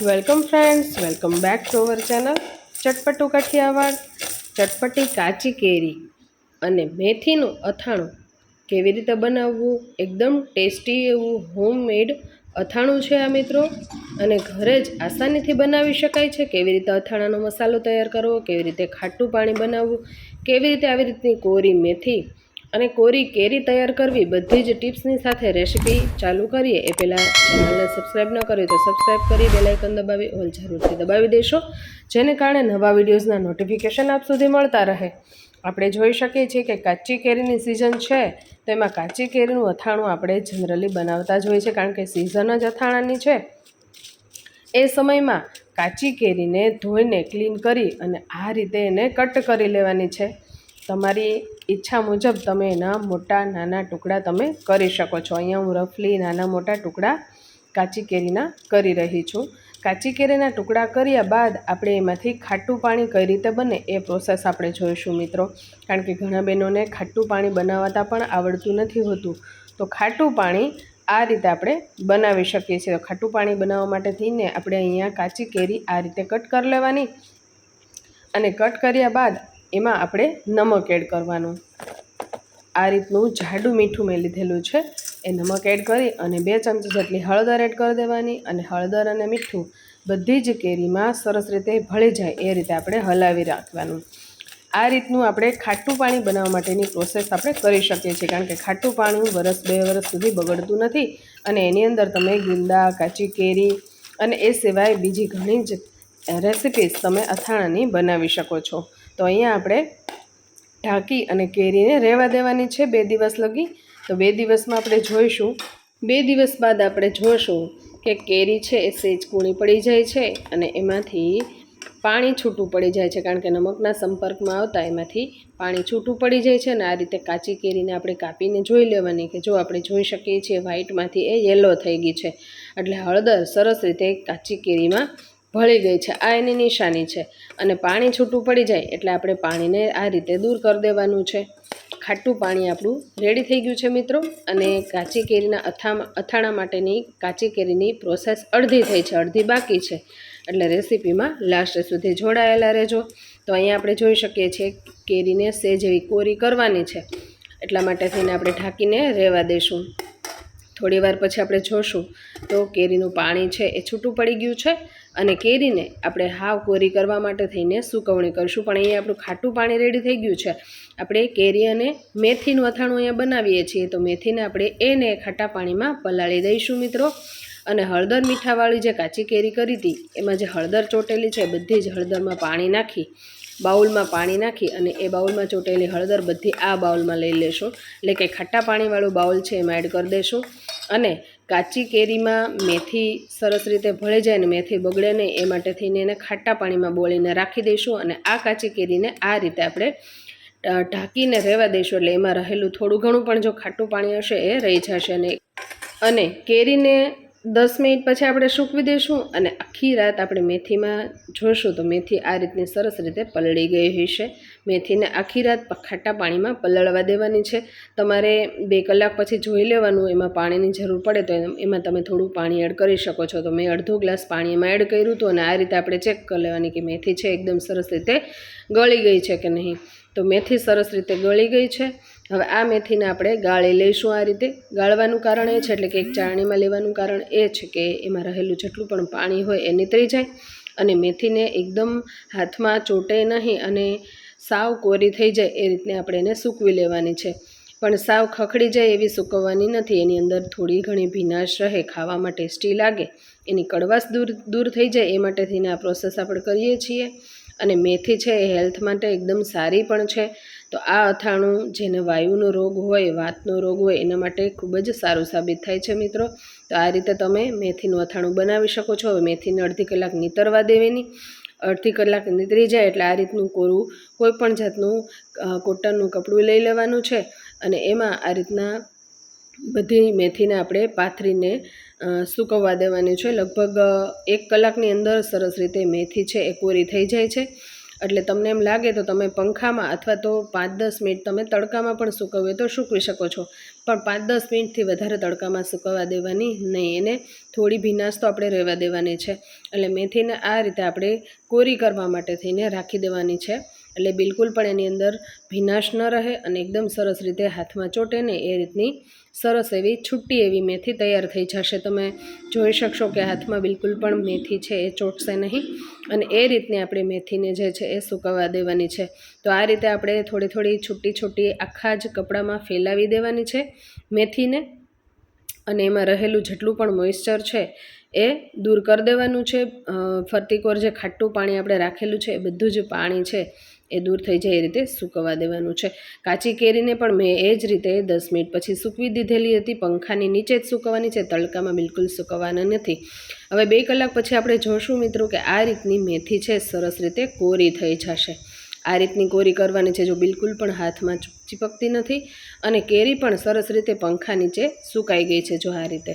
Welcome friends, welcome back to our channel Chatpatu Kathiawad. ચટપટી કાચી કેરી અને મેથીનું અથાણું કેવી રીતે બનાવવું, એકદમ ટેસ્ટી એવું હોમમેડ અથાણું છે આ મિત્રો, અને ઘરે જ આસાનીથી બનાવી શકાય છે. કેવી રીતે અથાણાનો મસાલો તૈયાર કરવો, કેવી રીતે ખાટું પાણી બનાવવું, કેવી રીતે આવી રીતની કોરી મેથી અને કોરી કેરી તૈયાર કરવી, બધી જ ટિપ્સની સાથે રેસીપી ચાલુ કરીએ. એ પહેલાં ચેનલને સબસ્ક્રાઈબ ન કરી તો સબસ્ક્રાઈબ કરી બેલ આઇકન દબાવી ઓલ જરૂરથી દબાવી દેશો, જેને કારણે નવા વિડીયોઝના નોટિફિકેશન આપ સુધી મળતા રહે. આપણે જોઈ શકીએ છીએ કે કાચી કેરીની સિઝન છે, તો એમાં કાચી કેરીનું અથાણું આપણે જનરલી બનાવતા જ હોય છે, કારણ કે સિઝન જ અથાણાની છે. એ સમયમાં કાચી કેરીને ધોઈને ક્લીન કરી અને આ રીતે એને કટ કરી લેવાની છે. તમારી ઈચ્છા મુજબ તમે એના મોટા નાના ટુકડા તમે કરી શકો છો. અહીંયા હું રફલી નાના મોટા ટુકડા કાચી કેરીના કરી રહી છું. કાચી કેરીના ટુકડા કર્યા બાદ આપણે એમાંથી ખાટું પાણી કઈ રીતે બને એ પ્રોસેસ આપણે જોઈશું મિત્રો, કારણ કે ઘણા બહેનોને ખાટું પાણી બનાવતા પણ આવડતું નથી હોતું. તો ખાટું પાણી આ રીતે આપણે બનાવી શકીએ છીએ. ખાટું પાણી બનાવવા માટે થઈને આપણે અહીંયા કાચી કેરી આ રીતે કટ કરી લેવાની, અને કટ કર્યા બાદ એમાં આપણે નમક એડ કરવાનું. આ રીતનું જાડું મીઠું મેં લીધેલું છે, એ નમક એડ કરી અને 2 ચમચી જેટલી હળદર એડ કરી દેવાની, અને હળદર અને મીઠું બધી જ કેરીમાં સરસ રીતે ભળી જાય એ રીતે આપણે હલાવી રાખવાનું. આ રીતનું આપણે ખાટું પાણી બનાવવા માટેની પ્રોસેસ આપણે કરી શકીએ છીએ, કારણ કે ખાટું પાણી 1-2 વર્ષ સુધી બગડતું નથી, અને એની અંદર તમે ગુંદા, કાચી કેરી અને એ સિવાય બીજી ઘણી જ રેસિપીસ તમે અથાણાની બનાવી શકો છો. તો અહીંયા આપણે ઢાંકી અને કેરીને રહેવા દેવાની છે 2 દિવસ લગી. તો 2 દિવસમાં આપણે જોઈશું, 2 દિવસ બાદ આપણે જોઈશું કે કેરી છે એ સેજ કૂણી પડી જાય છે અને એમાંથી પાણી છૂટું પડી જાય છે, કારણ કે નમકના સંપર્કમાં આવતા એમાંથી પાણી છૂટું પડી જાય છે. અને આ રીતે કાચી કેરીને આપણે કાપીને જોઈ લેવાની, કે જો આપણે જોઈ શકીએ છીએ વ્હાઈટમાંથી એ યલો થઈ ગઈ છે, એટલે હળદર સરસ રીતે કાચી કેરીમાં ભળી ગઈ છે, આ એની નિશાની છે. અને પાણી છૂટું પડી જાય એટલે આપણે પાણીને આ રીતે દૂર કરી દેવાનું છે. ખાટું પાણી આપણું રેડી થઈ ગયું છે મિત્રો, અને કાચી કેરીના અથાણા માટેની કાચી કેરીની પ્રોસેસ અડધી થઈ છે, અડધી બાકી છે, એટલે રેસીપીમાં લાસ્ટ સુધી જોડાયેલા રહેજો. તો અહીંયા આપણે જોઈ શકીએ છીએ કેરીને સેજ એવી કોરી કરવાની છે, એટલા માટે થઈને આપણે ઢાંકીને રહેવા દઈશું. થોડી વાર પછી આપણે જોશું તો કેરીનું પાણી છે એ છૂટું પડી ગયું છે, અને કેરીને આપણે હાવ કોરી કરવા માટે થઈને સૂકવણી કરીશું. પણ અહીંયા આપણું ખાટું પાણી રેડી થઈ ગયું છે. આપણે કેરી અને મેથીનું અથાણું અહીંયા બનાવીએ છીએ, તો મેથીને આપણે એને ખાટા પાણીમાં પલાળી દઈશું મિત્રો. અને હળદર મીઠાવાળી જે કાચી કેરી કરી હતી એમાં જે હળદર ચોટેલી છે બધી જ હળદરમાં પાણી નાખી, બાઉલમાં પાણી નાખી અને એ બાઉલમાં ચોટેલી હળદર બધી આ બાઉલમાં લઈ લેશું, એટલે કે ખાટા પાણીવાળું બાઉલ છે એમાં એડ કરી દઈશું. અને કાચી કેરીમાં મેથી સરસ રીતે ભળી જાય ને મેથી બગડે નહીં એ માટે થઈને એને ખાટા પાણીમાં બોળીને રાખી દઈશું. અને આ કાચી કેરીને આ રીતે આપણે ઢાંકીને રહેવા દઈશું, એટલે એમાં રહેલું થોડું ઘણું પણ જો ખાટું પાણી હશે એ રહી જશે. અને કેરીને 10 મિનિટ પછી આપણે સૂકવી દઈશું, અને આખી રાત આપણે મેથીમાં જોઈશું તો મેથી આ રીતની સરસ રીતે પલળી ગઈ હશે. મેથીને આખી રાત ખાટા પાણીમાં પલળવા દેવાની છે. તમારે 2 કલાક પછી જોઈ લેવાનું, એમાં પાણીની જરૂર પડે તો એમાં તમે થોડું પાણી એડ કરી શકો છો. તો મેં અડધો ગ્લાસ પાણી એમાં એડ કર્યું હતું, અને આ રીતે આપણે ચેક કરી લેવાની કે મેથી છે એકદમ સરસ રીતે ગળી ગઈ છે કે નહીં. તો મેથી સરસ રીતે ગળી ગઈ છે. હવે આ મેથીને આપણે ગાળી લઈશું. આ રીતે ગાળવાનું કારણ એ છે, એટલે કે એક ચાળણીમાં લેવાનું કારણ એ છે કે એમાં રહેલું જેટલું પણ પાણી હોય એ નીતરી જાય, અને મેથીને એકદમ હાથમાં ચોટે નહીં અને સાવ કોરી થઈ જાય એ રીતને આપણે એને સૂકવી લેવાની છે. પણ સાવ ખખડી જાય એવી સૂકવવાની નથી, એની અંદર થોડી ઘણી ભીનાશ રહે, ખાવામાં ટેસ્ટી લાગે, એની કડવાશ દૂર થઈ જાય એ માટે થઈને આ પ્રોસેસ આપણે કરીએ છીએ. અને મેથી છે એ હેલ્થ માટે એકદમ સારી પણ છે. તો આ અથાણું જેને વાયુનો રોગ હોય, વાતનો રોગ હોય, એના માટે ખૂબ જ સારું સાબિત થાય છે મિત્રો. તો આ રીતે તમે મેથીનું અથાણું બનાવી શકો છો. હવે મેથીને અડધી કલાક નીતરવા દેવાની, અડધી કલાક નીતરી જાય એટલે આ રીતનું કોરું કોઈ પણ જાતનું કોટનનું કપડું લઈ લેવાનું છે, અને એમાં આ રીતના બધી મેથીને આપણે પાથરીને સૂકવવા દેવાની છે. લગભગ 1 કલાકની અંદર સરસ રીતે મેથી છે એ કોરી થઈ જાય છે. એટલે તમને એમ લાગે તો તમે પંખામાં અથવા તો 5-10 મિનિટ તમે તડકામાં પણ સૂકવીએ તો સૂકવી શકો છો. પણ 5-10 મિનિટથી વધારે તડકામાં સૂકવવા દેવાની નહીં. એને થોડી ભીનાશ તો આપણે રહેવા દેવાની છે. એટલે મેથીને આ રીતે આપણે કોરી કરવા માટે થઈને રાખી દેવાની છે. એટલે બિલકુલ પણ એની અંદર ભીનાશ ન રહે અને એકદમ સરસ રીતે હાથમાં ચોટે ને એ રીતની સરસ એવી છૂટી એવી મેથી તૈયાર થઈ જશે. તમે જોઈ શકશો કે હાથમાં બિલકુલ પણ મેથી છે એ ચોટશે નહીં. અને એ રીતની આપણે મેથીને જે છે એ સૂકવવા દેવાની છે. તો આ રીતે આપણે થોડી થોડી છૂટી આખા જ કપડામાં ફેલાવી દેવાની છે મેથીને. અને એમાં રહેલું જેટલું પણ મોઇસ્ચર છે એ દૂર કરી દેવાનું છે. ફરતીકોર જે ખાટું પાણી આપણે રાખેલું છે એ બધું જ પાણી છે એ દૂર થઈ જાય એ રીતે સૂકવવા દેવાનું છે. કાચી કેરીને પણ મેં એ જ રીતે 10 મિનિટ પછી સૂકવી દીધેલી હતી. પંખાની નીચે જ સૂકવવાની છે, તડકામાં બિલકુલ સૂકવવાના નથી. હવે 2 કલાક પછી આપણે જોશું મિત્રો કે આ રીતની મેથી છે સરસ રીતે કોરી થઈ જશે. આ રીતની કોરી કરવાની છે. જો બિલકુલ પણ હાથમાં ચીપકતી નથી અને કેરી પણ સરસ રીતે પંખા નીચે સુકાઈ ગઈ છે. જો આ રીતે,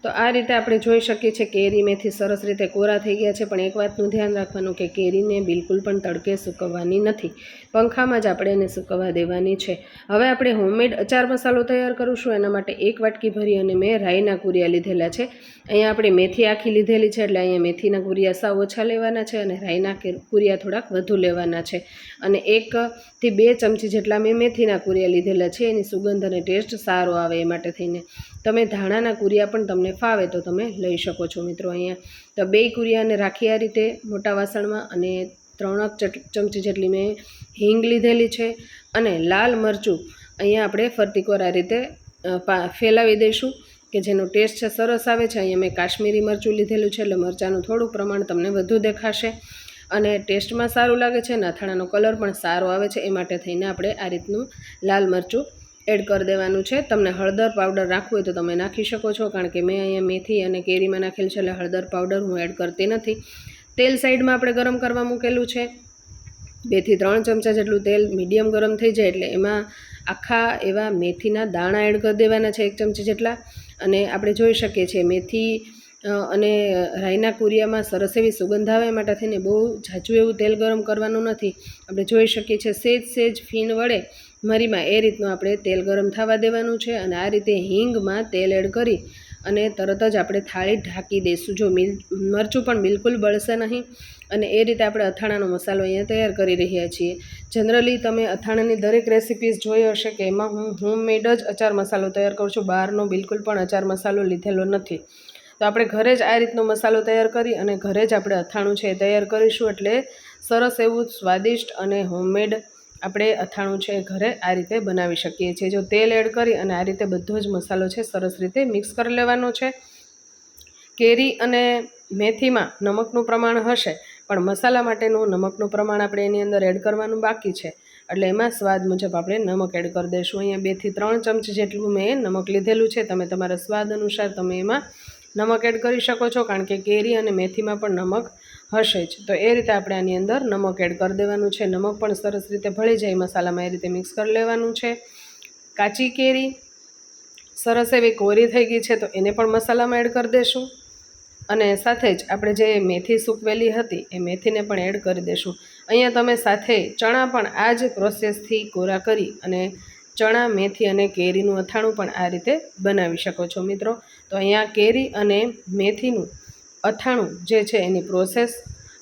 તો આ રીતે આપણે જોઈ શકીએ છીએ કેરી મેથી સરસ રીતે કોરા થઈ ગયા છે. પણ એક વાતનું ધ્યાન રાખવાનું કે કેરીને બિલકુલ પણ તડકે સૂકવવાની નથી, પંખામાં જ આપણે એને સૂકવવા દેવાની છે. હવે આપણે હોમમેડ અચાર મસાલો તૈયાર કરીશું. એના માટે 1 વાટકી ભરી અને મેં રાઈના કુરિયા લીધેલા છે. અહીંયા આપણે મેથી આખી લીધેલી છે એટલે અહીંયા મેથીના કુરિયા સાવ ઓછા લેવાના છે અને રાઈના કુરિયા થોડાક વધુ લેવાના છે. અને 1 થી 2 ચમચી જેટલા મેં મેથીના કુરિયા લીધેલા છે. એની સુગંધ અને ટેસ્ટ સારો આવે એ માટે થઈને. તમે ધાણાના કુરિયા પણ તમને ફાવે તો તમે લઈ શકો છો મિત્રો. અહીંયા તો 2 કુરિયાને રાખી આ રીતે મોટા વાસણમાં. અને 3 ચમચી જેટલી મેં હિંગ લીધેલી છે. અને લાલ મરચું અહીંયા આપણે ફરતીકોર આ રીતે ફેલાવી દઈશું કે જેનો ટેસ્ટ છે સરસ આવે છે. અહીંયા મેં કાશ્મીરી મરચું લીધેલું છે એટલે મરચાંનું થોડું પ્રમાણ તમને વધુ દેખાશે અને ટેસ્ટમાં સારું લાગે છે. અથાણાનો કલર પણ સારો આવે છે એ માટે થઈને આપણે આ રીતનું લાલ મરચું એડ કરી દેવાનું છે. તમને હળદર પાવડર રાખવું હોય તો તમે નાખી શકો છો, કારણ કે મેં અહીંયા મેથી અને કેરીમાં નાખેલું છે એટલે હળદર પાવડર હું એડ કરતી નથી. તેલ સાઈડમાં આપણે ગરમ કરવા મૂકેલું છે. 2 થી 3 ચમચા જેટલું તેલ મીડિયમ ગરમ થઈ જાય એટલે એમાં આખા એવા મેથીના દાણા એડ કરી દેવાના છે 1 ચમચી જેટલા. અને આપણે જોઈ શકીએ છીએ મેથી અને રાઈના કુરિયામાં સરસ એવી સુગંધ આવે માટે થઈને બહુ ઝાઝું એવું તેલ ગરમ કરવાનું નથી. આપણે જોઈ શકીએ છીએ સેજ ફીણ વડે મરીમાં એ રીતનું આપણે તેલ ગરમ થવા દેવાનું છે. અને આ રીતે હિંગમાં તેલ એડ કરી અને તરત જ આપણે થાળી ઢાંકી દઈશું. જો મરચું પણ બિલકુલ બળશે નહીં. અને એ રીતે આપણે અથાણાનો મસાલો અહીંયા તૈયાર કરી રહ્યા છીએ. જનરલી તમે અથાણાની દરેક રેસિપીઝ જોઈ હશે કે એમાં હું હોમમેડ જ અચાર મસાલો તૈયાર કરું છું, બહારનો બિલકુલ પણ અચાર મસાલો લીધેલો નથી. તો આપણે ઘરે જ આ રીતનો મસાલો તૈયાર કરી અને ઘરે જ આપણે અથાણું છે એ તૈયાર કરીશું. એટલે સરસ એવું સ્વાદિષ્ટ અને હોમમેડ આપણે અથાણું છે ઘરે આ રીતે બનાવી શકીએ છીએ. જો તેલ એડ કરી અને આ રીતે બધો જ મસાલો છે સરસ રીતે મિક્સ કરી લેવાનો છે. કેરી અને મેથીમાં નમકનું પ્રમાણ હશે પણ મસાલા માટેનું નમકનું પ્રમાણ આપણે એની અંદર એડ કરવાનું બાકી છે. એટલે એમાં સ્વાદ મુજબ આપણે નમક એડ કરી દઈશું. અહીંયા 2 થી 3 ચમચી જેટલું મેં નમક લીધેલું છે. તમે તમારા સ્વાદ અનુસાર તમે એમાં નમક એડ કરી શકો છો, કારણ કે કેરી અને મેથીમાં પણ નમક હશે જ. તો એ રીતે આપણે આની અંદર નમક એડ કરી દેવાનું છે. નમક પણ સરસ રીતે ભળી જાય મસાલામાં એ રીતે મિક્સ કરી લેવાનું છે. કાચી કેરી સરસ એવી કોરી થઈ ગઈ છે તો એને પણ મસાલામાં એડ કરી દઈશું. અને સાથે જ આપણે જે મેથી સૂકવેલી હતી એ મેથીને પણ એડ કરી દઈશું. અહીંયા તમે સાથે ચણા પણ આ જ પ્રોસેસથી કોરા કરી અને ચણા, મેથી અને કેરીનું અથાણું પણ આ રીતે બનાવી શકો છો મિત્રો. તો અહીંયા કેરી અને મેથીનું અથાણું જે છે એની પ્રોસેસ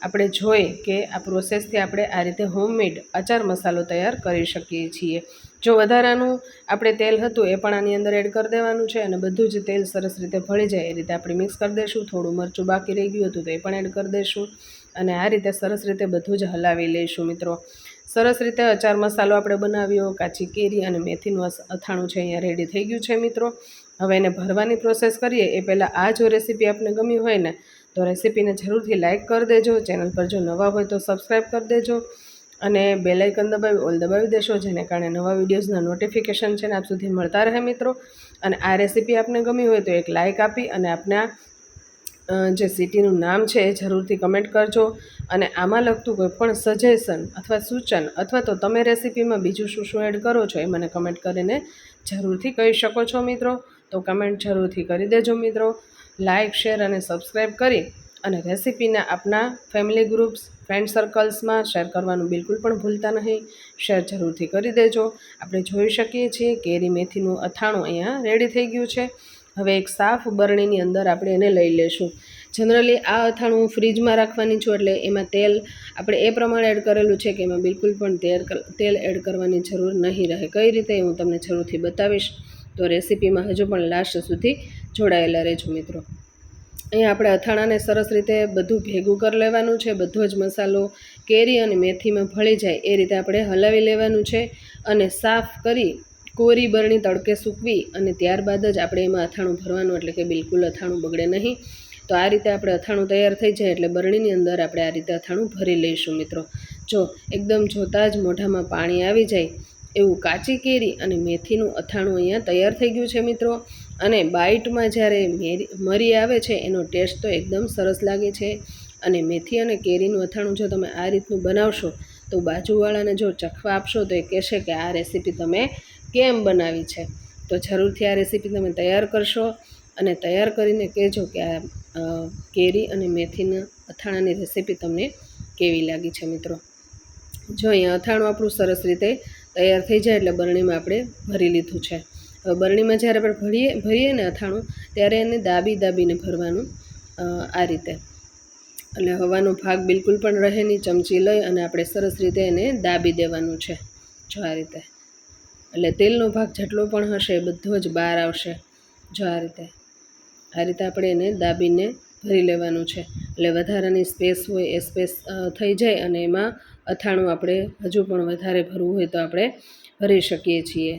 આપણે જોઈએ કે આ પ્રોસેસથી આપણે આ રીતે હોમમેડ અચાર મસાલો તૈયાર કરી શકીએ છીએ. જો વધારાનું આપણે તેલ હતું એ પણ આની અંદર એડ કરી દેવાનું છે. અને બધું જ તેલ સરસ રીતે ભળી જાય એ રીતે આપણે મિક્સ કરી દઈશું. થોડું મરચું બાકી રહી ગયું હતું તો એ પણ એડ કરી દઈશું. અને આ રીતે સરસ રીતે બધું જ હલાવી લઈશું મિત્રો. સરસ રીતે અચાર મસાલો આપણે બનાવ્યો. કાચી કેરી અને મેથીનું અથાણું છે અહીંયા રેડી થઈ ગયું છે મિત્રો. હવે એને ભરવાની પ્રોસેસ કરીએ એ પહેલાં આ જો રેસીપી આપને ગમી હોય ને તો રેસીપીને જરૂરથી લાઇક કરી દેજો. ચેનલ પર જો નવા હોય તો સબસ્ક્રાઈબ કરી દેજો અને બેલ આઇકન દબાવી ઓલ દબાવી દેશો, જેને કારણે નવા વિડીયોઝના નોટિફિકેશન છે ને આપ સુધી મળતા રહે મિત્રો. અને આ રેસીપી આપને ગમી હોય તો એક લાઇક આપી અને આપના જે સિટીનું નામ છે એ જરૂરથી કમેન્ટ કરજો. અને આમાં લગતું કોઈ પણ સજેશન અથવા સૂચન અથવા તો તમે રેસીપીમાં બીજું શું એડ કરો છો એ મને કમેન્ટ કરીને જરૂરથી કહી શકો છો મિત્રો. તો કમેન્ટ જરૂરથી કરી દેજો મિત્રો. લાઇક, શેર અને સબસ્ક્રાઈબ કરી અને રેસીપીના આપના ફેમિલી ગ્રુપ્સ, ફ્રેન્ડ સર્કલ્સમાં શેર કરવાનું બિલકુલ પણ ભૂલતા નહીં. શેર જરૂરથી કરી દેજો. આપણે જોઈ શકીએ છીએ કેરી મેથીનું અથાણું અહીંયા રેડી થઈ ગયું છે. હવે એક સાફ બરણીની અંદર આપણે એને લઈ લઈશું. જનરલી આ અથાણું હું ફ્રીજમાં રાખવાની છું, એટલે એમાં તેલ આપણે એ પ્રમાણે એડ કરેલું છે કે એમાં બિલકુલ પણ તેલ એડ કરવાની જરૂર નહીં રહે. કઈ રીતે હું તમને જરૂરથી બતાવીશ, તો રેસીપીમાં હજુ પણ લાસ્ટ સુધી જોડાયેલા રહેજો મિત્રો. અહીંયા આપણે અથાણાને સરસ રીતે બધું ભેગું કરી લેવાનું છે. બધો જ મસાલો કેરી અને મેથીમાં ભળી જાય એ રીતે આપણે હલાવી લેવાનું છે અને સાફ કરી કોરી બરણી તડકે સૂકવી અને ત્યારબાદ જ આપણે એમાં અથાણું ભરવાનું, એટલે કે બિલકુલ અથાણું બગડે નહીં. તો આ રીતે આપણે અથાણું તૈયાર થઈ જાય એટલે બરણીની અંદર આપણે આ રીતે અથાણું ભરી લઈશું મિત્રો. જો એકદમ જોતાં જ મોઢામાં પાણી આવી જાય એવું કાચી કેરી અને મેથીનું અથાણું અહીંયા તૈયાર થઈ ગયું છે મિત્રો. અને બાઇટમાં જ્યારે મરી આવે છે એનો ટેસ્ટ તો એકદમ સરસ લાગે છે. અને મેથી અને કેરીનું અથાણું જો તમે આ રીતનું બનાવશો તો બાજુવાળાને જો ચખવા આપશો તો એ કહેશે કે આ રેસીપી તમે કેમ બનાવી છે. તો જરૂરથી આ રેસીપી તમે તૈયાર કરશો અને તૈયાર કરીને કહેજો કે આ કેરી અને મેથીના અથાણાની રેસીપી તમને કેવી લાગી છે મિત્રો. જો અહીંયા અથાણું આપણું સરસ રીતે તૈયાર થઈ જાય એટલે બરણીમાં આપણે ભરી લીધું છે. હવે બરણીમાં જ્યારે આપણે ભરીએ ને અથાણું ત્યારે એને દાબીને ભરવાનું આ રીતે, એટલે હવાનો ભાગ બિલકુલ પણ રહે નહીં. ચમચી લઈ અને આપણે સરસ રીતે એને દાબી દેવાનું છે. જો આ રીતે, એટલે તેલનો ભાગ જેટલો પણ હશે એ બધો જ બહાર આવશે. જો આ રીતે આપણે એને દાબીને ભરી લેવાનું છે. એટલે વધારાની સ્પેસ હોય એ સ્પેસ થઈ જાય અને એમાં અથાણું આપણે હજુ પણ વધારે ભરવું હોય તો આપણે ભરી શકીએ છીએ.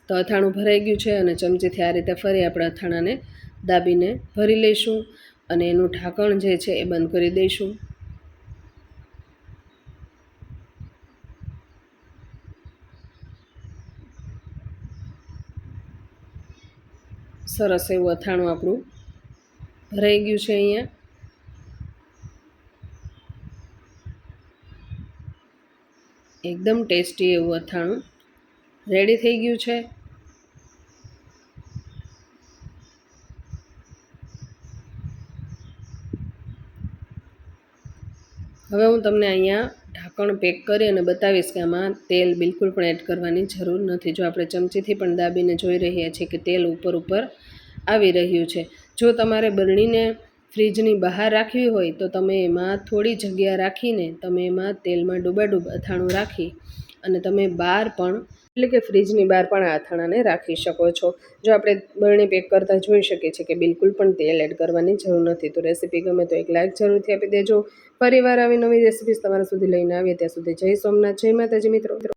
તો અથાણું ભરાઈ ગયું છે અને ચમચીથી આ રીતે ફરી આપણે અથાણાને દાબીને ભરી લઈશું અને એનું ઢાંકણ જે છે એ બંધ કરી દઈશું. સરસ એવું અથાણું આપણું ભરાઈ ગયું છે. અહીંયા એકદમ ટેસ્ટી એવું અથાણું રેડી થઈ ગયું છે. હવે હું તમને અહીંયા ઢાંકણ પેક કરી અને બતાવીશ કે આમાં તેલ બિલકુલ પણ એડ કરવાની જરૂર નથી. જો આપણે ચમચીથી પણ દાબીને જોઈ રહ્યા છીએ કે તેલ ઉપર આવી રહ્યું છે. જો તમારે બરણીને ફ્રીજની બહાર રાખવી હોય તો તમે એમાં થોડી જગ્યા રાખીને તમે એમાં તેલમાં ડૂબાડૂબ અથાણું રાખી અને તમે બહાર પણ, એટલે કે ફ્રીજની બહાર પણ આ અથાણાને રાખી શકો છો. જો આપણે બરણી પેક કરતાં જોઈ શકીએ છીએ કે બિલકુલ પણ તેલ એડ કરવાની જરૂર નથી. તો રેસીપી ગમે તો એક લાઈક જરૂરથી આપી દેજો. ફરીવાર આવી નવી રેસીપીસ તમારા સુધી લઈને આવીએ ત્યાં સુધી જય સોમનાથ, જય માતાજી મિત્રો.